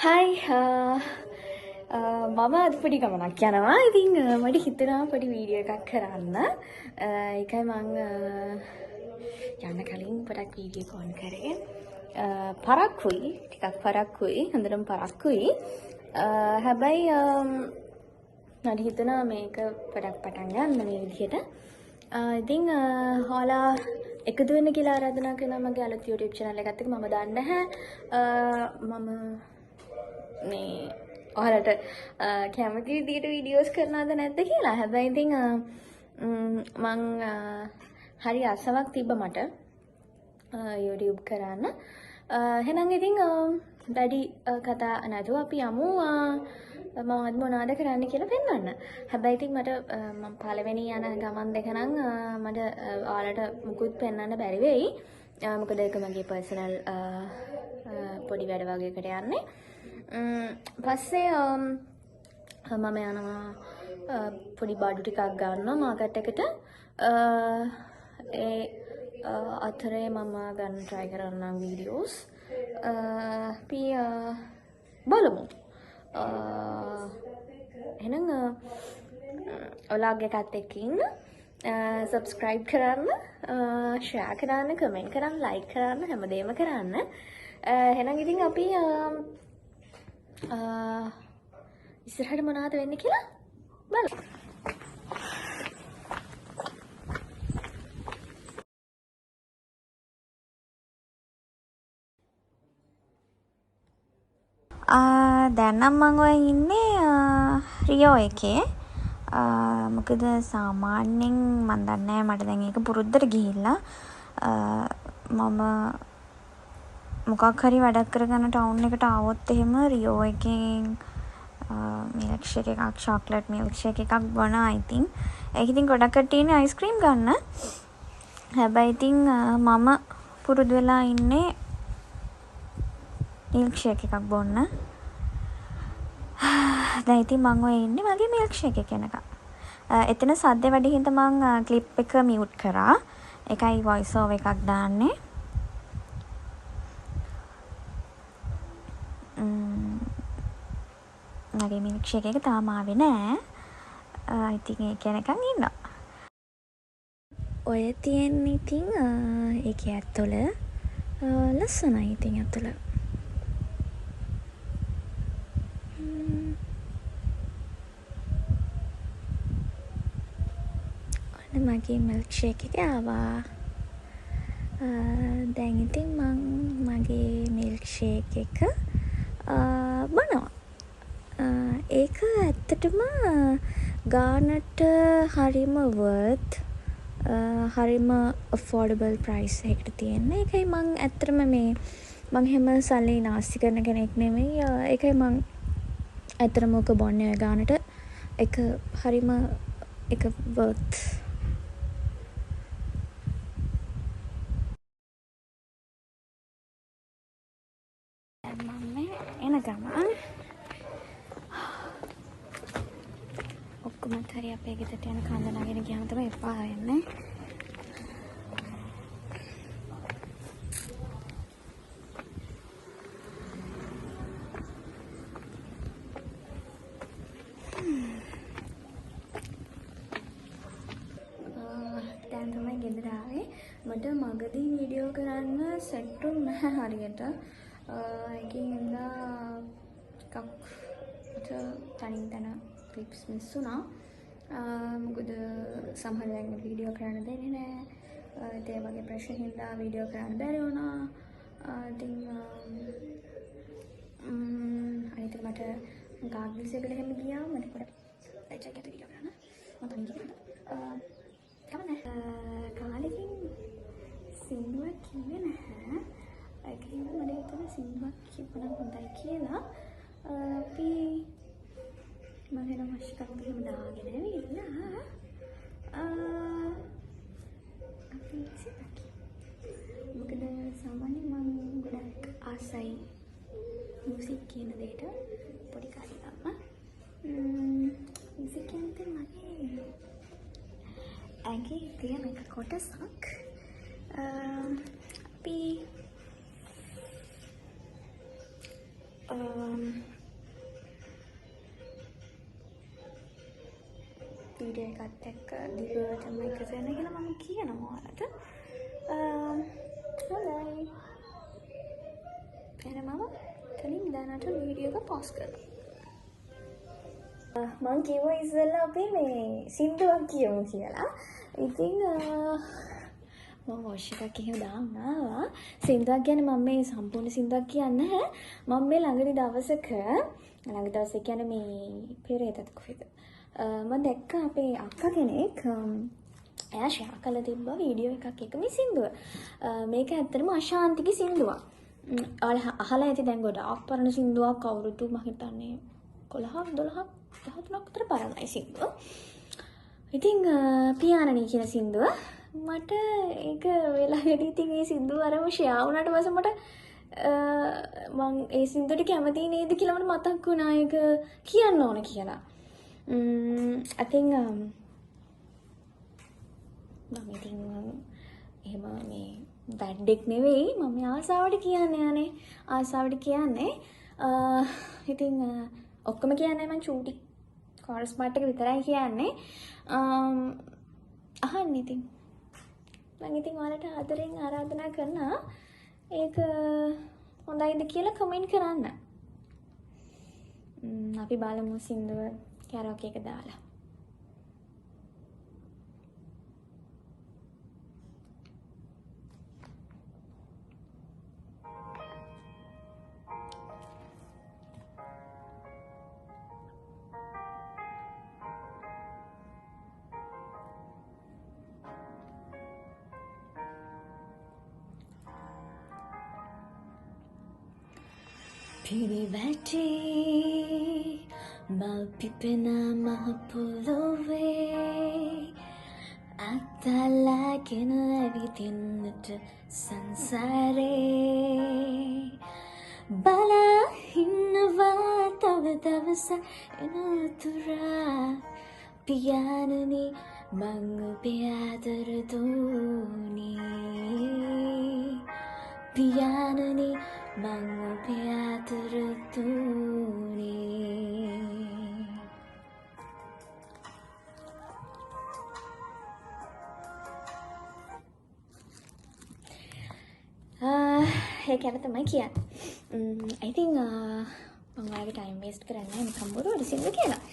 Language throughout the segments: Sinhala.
හයි මම අද පොඩි ගමනක් යනවා. ඉතින් මට හිතෙනවා පොඩි වීඩියෝ එකක් කරන්න. ඒකයි මං යන්න කලින් පොඩක් වීඩියෝ එක ඔන් කරගෙන පරක්කුයි, ටිකක් පරක්කුයි, හොඳටම පරක්කුයි. හැබැයි මට හිතෙනවා මේක පොඩක් පටන් ගන්න මේ විදිහට. ඉතින් ඔයාලා එකතු වෙන්න කියලා ආරාධනා කරනවා මගේ අලුත් YouTube channel එකත් එක්ක. මම දන්නේ නැහැ මම මේ ඔයාලට කැමති විදිහට වීඩියෝස් කරනවද නැද්ද කියලා. හැබැයි ඉතින් මං හරි ආසාවක් තිබ්බ මට YouTube කරන්න. එහෙනම් ඉතින් වැඩි කතා නැතුව අපි යමු මම මොනවද කරන්න කියලා පෙන්වන්න. හැබැයි ඉතින් මට මම පළවෙනි යන ගමන් දෙක නම් මට ඔයාලට මුකුත් පෙන්වන්න බැරි වෙයි. මොකද ඒක මගේ පර්සනල් පොඩි වැඩ වගේකට යන්නේ. පස්සේ මම යනවා පොඩි බඩු ටිකක් ගන්නවා මාකට් එකට. ඒ අතරේ මම ගන්න try කරන්නම් වීඩියෝස්. අපි බලමු. එහෙනම් ඔයාලගේ එකත් එක්ක ඉන්න. subscribe කරන්න, share කරන්න, comment කරන්න, like කරන්න, හැමදේම කරන්න. එහෙනම් ඉතින් අපි ඉස්සරහට මොනවද වෙන්නේ කියලා බලමු. දැන් නම් මම ඔය ඉන්නේ රියෝ එකේ. මොකද සාමාන්‍යයෙන් මම දන්නේ මට දැන් ඒක පුරුද්දට ගිහිල්ලා මම මොකක් හරි වැඩක් කරගන්න ටවුන් එකට ආවොත් එහෙම රියෝ එකෙන් මිල්ක් ෂේක් එකක්, චොක්ලට් මිල්ක් ෂේක් එකක් බොනවා. ඉතින් ඒක ඉතින් ගොඩක් කට්ටිය ඉන්නේ අයිස්ක්‍රීම් ගන්න. හැබැයි ඉතින් මම පුරුදු වෙලා ඉන්නේ මිල්ක් ෂේක් එකක් බොන්න. දැන් ඉතින් මම ඔය ඉන්නේ මගේ මිල්ක් ෂේක් එක එනකම්. එතන සද්ද වැඩි හින්දා මම ක්ලිප් එක මියුට් කරා. ඒකයි වොයිස් ඕවර් එකක් දාන්නේ. මගේ මිල්ක් ෂේක් එක තාම ආවේ නෑ. ඉතින් ඒක එනකම් ඉන්නවා. ඔය තියෙන්නේ ඉතින් ඒකේ ඇතුළ ලස්සනයි ඉතින් ඇතුළ. මගේ මිල්ක් ෂේක් එක ආවා. දැන් ඉතින් මං මගේ මිල්ක් ෂේක් එක බොනවා. ඒක ඇත්තටම ගානට හරිම worth, හරිම affordable price එකකට තියෙන්නේ. ඒකයි මං ඇත්තටම මේ මං හැම සල්ලි නාස්ති කරන කෙනෙක් නෙමෙයි. ඒකයි මං ඇත්තටම ඕක බොන්නේ ඔය ගානට. ඒක හරිම ඒක worth. එන ගමන් ඔක්කොම හරි අපේ ගෙදරට යන කන්ද නගින ගියාම තමයි එපා වෙන්නේ. දැන් තමයි ගෙදර ආවේ. මට මගදී වීඩියෝ කරන්න සෙට් වුණා හරියට. ඒකෙන් ඉඳලා ටිකක් මට තනින් තන ක්ලිප්ස් මිස් වුණා. මොකද සමහර වෙලාවට වීඩියෝ කරන්න දෙන්නේ නැහැ. ඒ වගේ ප්‍රශ්න හින්දා වීඩියෝ කරන්න බැරි වුණා. ඉතින් අනිත් මට ගාග්ලිස් එකට හැම ගියා මට පොඩ ලයිට් එකකට වීඩියෝ කරන්න මම තනින් ගියා. කමන්නේ. කාලෙකින් සින්දුවක් කිව්වේ නැහැ. ඒකෙන් මට හිතුණා සින්දුවක් කියපුණා හොඳයි කියලා. අපි මම වෙන මාස්කක් දෙකම දාගෙන ඇවිල්ලා අපි සිතක්. මොකද සාමාන්‍යයෙන් මම ගොඩක් ආසයි මියුසික් කියන දෙයට පොඩි කාලේ ඉඳන්ම. මියුසික් කියන්නේ මගේ ඇඟේ තියෙන එක කොටසක්. අපි වීඩියෝ එකත් එක්ක දිගටම එකතු වෙන්න කියලා මම කියනවා ඔයාලට. හොඳයි. එහෙනම් මම කලින් දැනට වීඩියෝ එක පොස් කරනවා. මං කිව්වා ඉස්සෙල්ලා අපි මේ සින්දුවක් කියමු කියලා. ඉතින් මම වොයිස් එකක් එහෙම දාන්න ආවා. සින්දුවක් ගැන මම මේ සම්පූර්ණ සින්දුවක් කියන්නේ නැහැ. මම මේ ළඟදි දවසක කියන්නේ මේ පෙරේදත් කොහෙද? මම දැක්ක අපේ අක්කා කෙනෙක් එයා ෂෙයා කරලා තිබ්බ වීඩියෝ එකක් එක මේ සින්දුව. මේක ඇත්තටම අශාන්තිගේ සින්දුවක්. ඔයාලා අහලා ඇති දැන් ගොඩාක් පරණ සින්දුවක් අවුරුදු මම හිතන්නේ 11ක් 12ක් 13ක් විතර පරණයි සින්දුව. ඉතින් පියානනී කියන සින්දුව මට ඒක වෙලාවේදී ඉතින් ඒ සින්දුව අරම ෂෙයා වුණාට පස්සේ මට මම ඒ සින්දුවට කැමති නේද කියලා මට මතක් වුණා ඒක කියන්න ඕන කියලා. I think මම ඉතින් එහෙම මේ බැඩ්ඩෙක් නෙවෙයි මම ආසාවට කියන්නේ ඉතින් ඔක්කොම කියන්නේ මම චූටි කෝරස් පාට් එක විතරයි කියන්නේ අහන්න ඉතින් මම ඉතින් ඔයාලට ආදරෙන් ආරාධනා කරනවා ඒක හොඳයිද කියලා කමෙන්ට් කරන්න. අපි බලමු සින්දුව කැරෝකේ එක දාලා. පිරිවැටි මල් පිපෙන මහ පොළොවේ අතලාගෙන ඇවිදින්නට සංසාරේ බලා ඉන්නවා තව දවස එනතුරා පියාණනි මං ඔබේ ආදර දෝනේ පියාණනි මං ඔබේ ආදර දෝනේ. ඒ ගැන තමයි කියන්නේ. I think මම ඔයාලගේ ටයිම් වේස්ට් කරන්නේ නැහැ නිකන් බොරුවට සින්දු කියලා.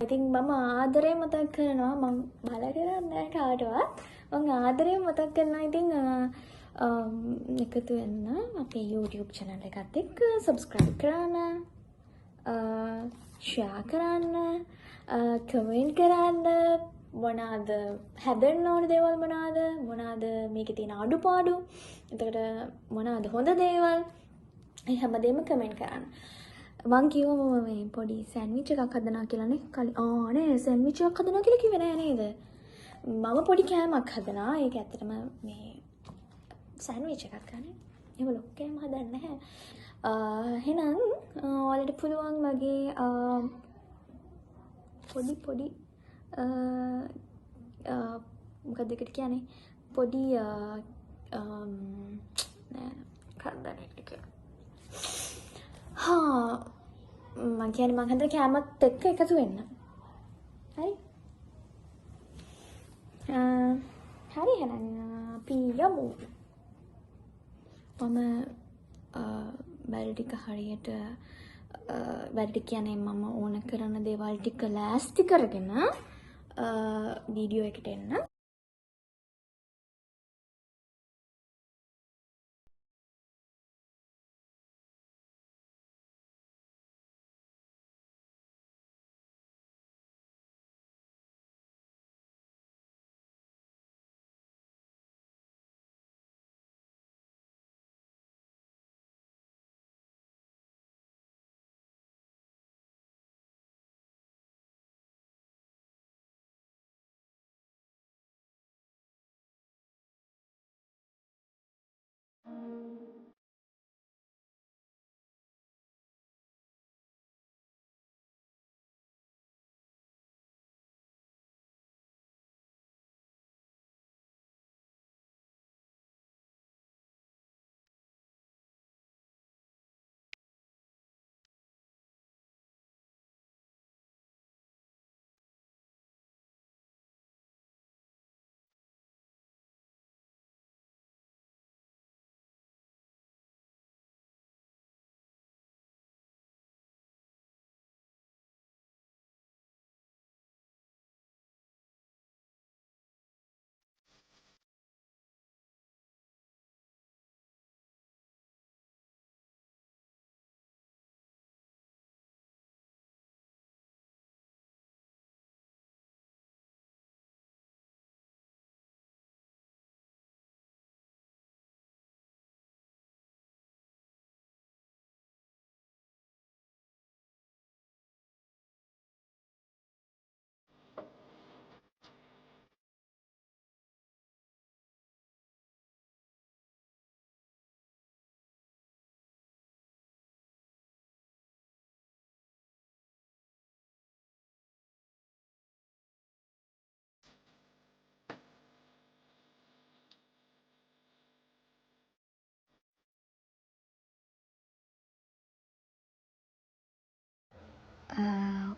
ඉතින් මම ආදරේ මතක් කරනවා මම බල කරන්නේ නැහැ කාටවත්. මම ආදරේ මතක් කරනවා ඉතින් එකතු වෙන්න අපේ YouTube channel එකත් එක්ක subscribe කරන්න, share කරන්න, comment කරන්න, මොනවාද හැදෙන්න ඕන දේවල් මොනවාද මේකේ තියෙන අඩුපාඩු, එතකොට මොනවාද හොඳ දේවල්, ඒ හැමදේම comment කරන්න. මං කිව්වා මම මේ පොඩි සෑන්ඩ්විච් එකක් හදනවා කියලානේ. නේ සෑන්ඩ්විච් එකක් හදනවා කියලා කිව්වේ නෑ නේද? මම පොඩි කෑමක් හදනවා. ඒක ඇත්තටම මේ සෑන්ඩ්විච් එකක් ගන්න. එහෙම ලොකු කෑම හදන්නේ නැහැ. එහෙනම් ඔයාලට පුළුවන් මගේ පොඩි මොකක්ද ඒකට කියන්නේ? පොඩි නෑ කන්දනේ ටික. මම කියන්නේ මම හදන කෑමත් එක්ක එකතු වෙන්න. හරි? හරි එහෙනම් අපි යමු. මම වැඩ ටික හරියට වැඩ ටික කියන්නේ මම ඕන කරන දේවල් ටික ලෑස්ති කරගෙන වීඩියෝ එකට එන්න.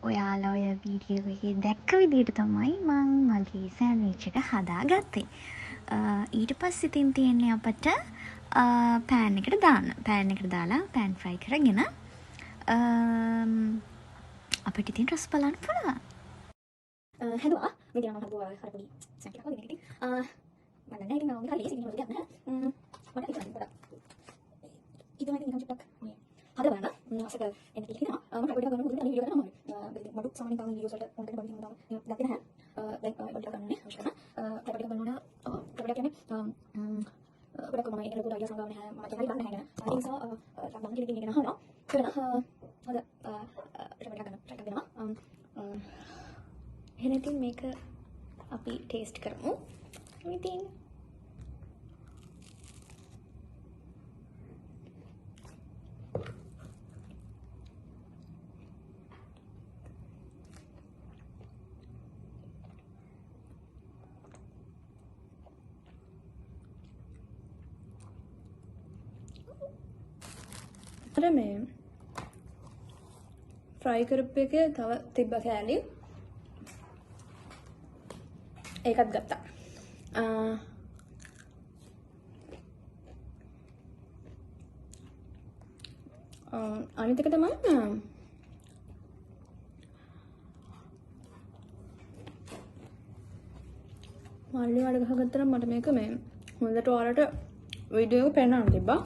ඔයාලා ඔය වීඩියෝ එකේ දැක්ක විදිහට තමයි මං මගේ සෑන්ඩ්විච් එක හදාගත්තේ. ඊට පස්සේ ඉතින් තියෙන්නේ අපට පෑන් එකට දාන්න. පෑන් එකට දාලා පෑන් ෆ්‍රයි කරගෙන අපිට ඉතින් රස බලන්න පුළුවන්. හැදුවා මේ දින මම හදුවා අර පොඩි සැකයක් වගේ ඉතින් මම නැහැ ඉතින් මම කාලේ ඉතින් මොකද නැහැ මට ඉතින් පොඩක් ඉතින් මම නිකන් චුට්ටක් මේ හදවන්න අසක එන්න කියලා මම පොඩ්ඩක් ගන්න මුදුනේ වීඩියෝ කරනවා මම මඩු සාමාන්‍යයෙන් ගන්න වීඩියෝස් වලට කොන්ටෙන්ට් බඩින් මම දාලා නැහැ දැන් පොඩ්ඩක් ගන්නනේ අවශ්‍ය කරන පොඩ්ඩක් ගන්නවා පොඩ්ඩක් කියන්නේ පොඩ්ඩක් මම ඒක ලොකු අයියා සංගාවනේ මම තමයි ගන්න නැහැ ඒ නිසා රබන් කෙනෙක් ඉගෙන ගන්නවා කරන හද පොඩ්ඩක් ගන්න try කරනවා එහෙනම් ඉතින් මේක අපි ටේස්ට් කරමු. ඉතින් අර මේ ෆ්‍රයි කරපු එකේ තව තිබ්බ කෑලි ඒකත් ගත්තා. අනිත් එක තමයි මල්ලි වඩ ගහගත්තා නම් මට මේක මේ හොඳට ඔයාලට වීඩියෝ එක පෙන්නන්න තිබ්බා.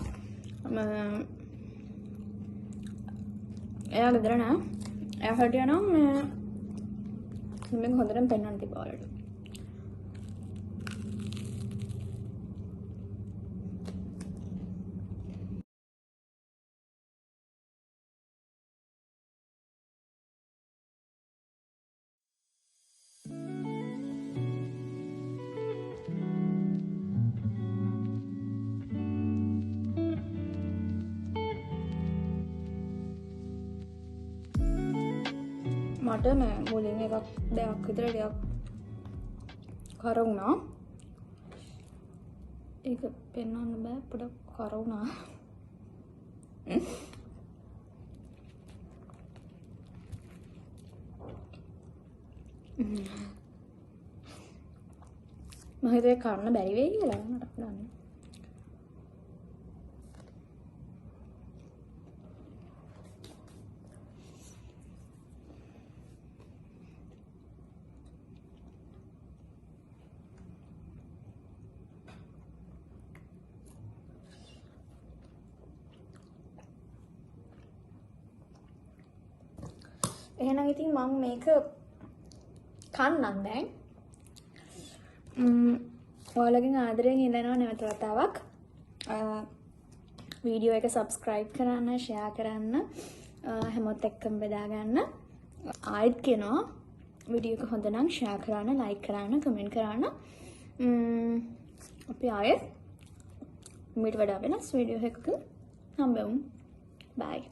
එයා ගෙදර නෑ. එයා හිටියා නම් මේක හොඳටම පෙන්නන්න තිබ්බා ඔයාලට. මට මේ මුලින් එකක් දෙකක් විතර ටිකක් කර වුණා. ඒක පෙන්වන්න බෑ පොඩක් කර වුණා. මම හිතුවේ කන්න බැරි වෙයි කියලා මට දන්නේ. එහෙනම් ඉතින් මම මේක කන්නම් දැන්. ඔයාලගෙන් ආදරයෙන් ඉල්ලනවා නැවත වතාවක් වීඩියෝ එක subscribe කරන්න, share කරන්න, හැමෝත් එක්කම බෙදා ගන්න. ආයෙත් කියනවා වීඩියෝ එක හොඳ නම් share කරන්න, like කරන්න, comment කරන්න. අපි ආයෙත් මීට වඩා වෙනස් වීඩියෝ එකක හම්බෙමු. bye.